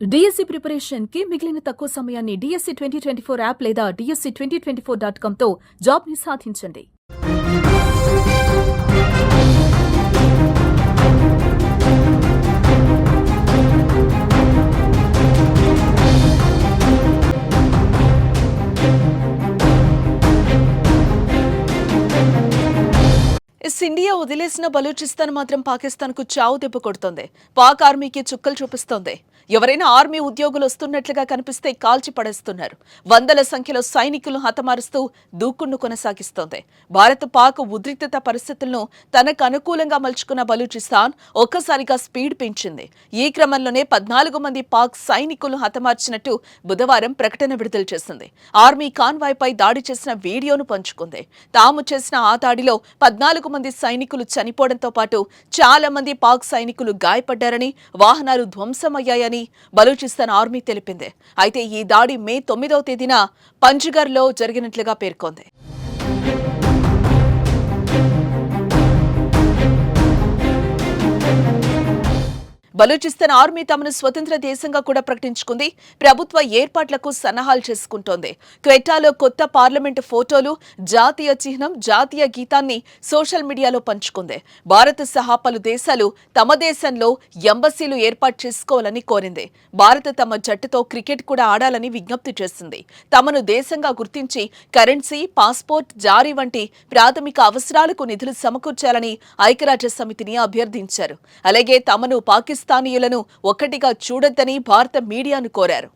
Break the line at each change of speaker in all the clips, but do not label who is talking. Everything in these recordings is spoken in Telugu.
డిఎస్సి ప్రిపరేషన్ కి మిగిలిన తక్కువ సమయాన్ని డిఎస్సి 2024 యాప్ లేదా DSC2024.com తో జాబ్ ని సాధించండి. ఇండియా వదిలేసిన బలూచిస్తాన్ మాత్రం పాకిస్తాన్ కు చావు దెబ్బ కొడుతోంది. పాక్ ఆర్మీకి చుక్కలు చూపిస్తోంది. ఎవరైనా ఆర్మీ ఉద్యోగులు వస్తున్నట్లుగా కనిపిస్తే కాల్చి పడేస్తున్నారు. వందల సంఖ్యలో సైనికులను హతమారుస్తూ దూకుడును కొనసాగిస్తోంది. భారత్ పాక్ ఉద్రిక్తత పరిస్థితులను తనకు అనుకూలంగా మలుచుకున్న బలూచిస్తాన్ ఒక్కసారిగా స్పీడ్ పెంచింది. ఈ క్రమంలోనే 14 మంది పాక్ సైనికులను హతమార్చినట్టు బుధవారం ప్రకటన విడుదల చేసింది. ఆర్మీ కాన్వాయ్ పై దాడి చేసిన వీడియోను పంచుకుంది. తాము చేసిన ఆ దాడిలో 14 మంది సైనికులు చనిపోవడంతో పాటు చాలా మంది పాక్ సైనికులు గాయపడ్డారని, వాహనాలు ధ్వంసమయ్యాయని బలూచిస్తాన్ ఆర్మీ తెలిపింది. అయితే ఈ దాడి మే 9వ తేదీన పంజ్గర్లో జరిగినట్లుగా పేర్కొంది. బలూచిస్తాన్ ఆర్మీ తమను స్వతంత్ర దేశంగా కూడా ప్రకటించుకుంది. ప్రభుత్వ ఏర్పాట్లకు సన్నాహాలు చేసుకుంటోంది. క్వెటాలో కొత్త పార్లమెంటు ఫోటోలు, జాతీయ చిహ్నం, జాతీయ గీతాన్ని సోషల్ మీడియాలో పంచుకుంది. భారత్ సహా పలు దేశాలు తమ దేశంలో ఎంబసీలు ఏర్పాటు చేసుకోవాలని కోరింది. భారత్ తమ జట్టుతో క్రికెట్ కూడా ఆడాలని విజ్ఞప్తి చేసింది. తమను దేశంగా గుర్తించి కరెన్సీ, పాస్పోర్ట్ జారీ వంటి ప్రాథమిక అవసరాలకు నిధులు సమకూర్చాలని ఐక్యరాజ్య సమితిని అభ్యర్థించారు. అలాగే తమను పాకిస్తానీయులను ఒక్కటిగా చూడొద్దని భారత మీడియాను కోరారు.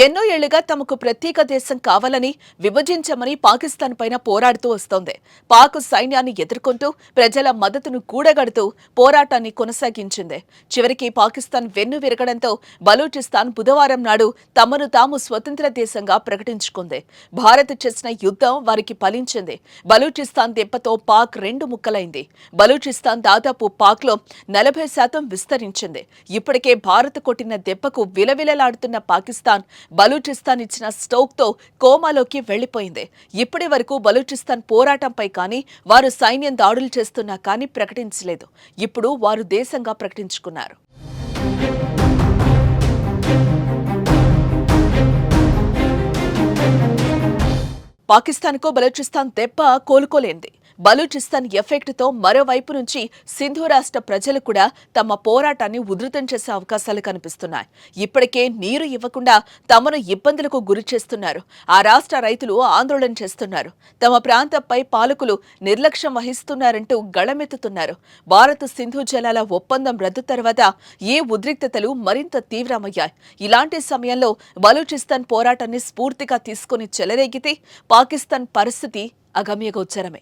ఎన్నో ఏళ్లుగా తమకు ప్రత్యేక దేశం కావాలని, విభజించమని పాకిస్తాన్ పైన పోరాడుతూ వస్తోంది. పాక్ సైన్యాన్ని ఎదుర్కొంటూ ప్రజల మద్దతును కూడగడుతూ పోరాటాన్ని కొనసాగించింది. చివరికి పాకిస్తాన్ వెన్ను విరగడంతో బలూచిస్తాన్ బుధవారం నాడు తమను తాము స్వతంత్ర దేశంగా ప్రకటించుకుంది. భారత్ చేసిన యుద్ధం వారికి ఫలించింది. బలూచిస్తాన్ దెబ్బతో పాక్ రెండు ముక్కలైంది. బలూచిస్తాన్ దాదాపు పాక్లో 40% విస్తరించింది. ఇప్పటికే భారత్ కొట్టిన దెబ్బకు విలవిలలాడుతున్న పాకిస్తాన్ బలూచిస్తాన్ ఇచ్చిన స్టోక్తో కోమాలోకి వెళ్లిపోయింది. ఇప్పటి వరకు బలూచిస్తాన్ పోరాటంపై కానీ, వారు సైన్యం దాడులు చేస్తున్నా కానీ ప్రకటించలేదు. ఇప్పుడు వారు దేశంగా ప్రకటించుకున్నారు. పాకిస్తాన్కు బలూచిస్తాన్ దెబ్బ కోలుకోలేంది. బలూచిస్తాన్ ఎఫెక్ట్తో మరోవైపు నుంచి సింధు రాష్ట్ర ప్రజలు కూడా తమ పోరాటాన్ని ఉధృతం చేసే అవకాశాలు కనిపిస్తున్నాయి. ఇప్పటికే నీరు ఇవ్వకుండా తమను ఇబ్బందులకు గురి చేస్తున్నారు. ఆ రాష్ట్ర రైతులు ఆందోళన చేస్తున్నారు. తమ ప్రాంతంపై పాలకులు నిర్లక్ష్యం వహిస్తున్నారంటూ గళమెత్తుతున్నారు. భారత్ సింధు జలాల ఒప్పందం రద్దు తర్వాత ఈ ఉద్రిక్తతలు మరింత తీవ్రమయ్యాయి. ఇలాంటి సమయంలో బలూచిస్తాన్ పోరాటాన్ని స్ఫూర్తిగా తీసుకుని చెలరేగితే పాకిస్తాన్ పరిస్థితి అగమ్యగోచరమే.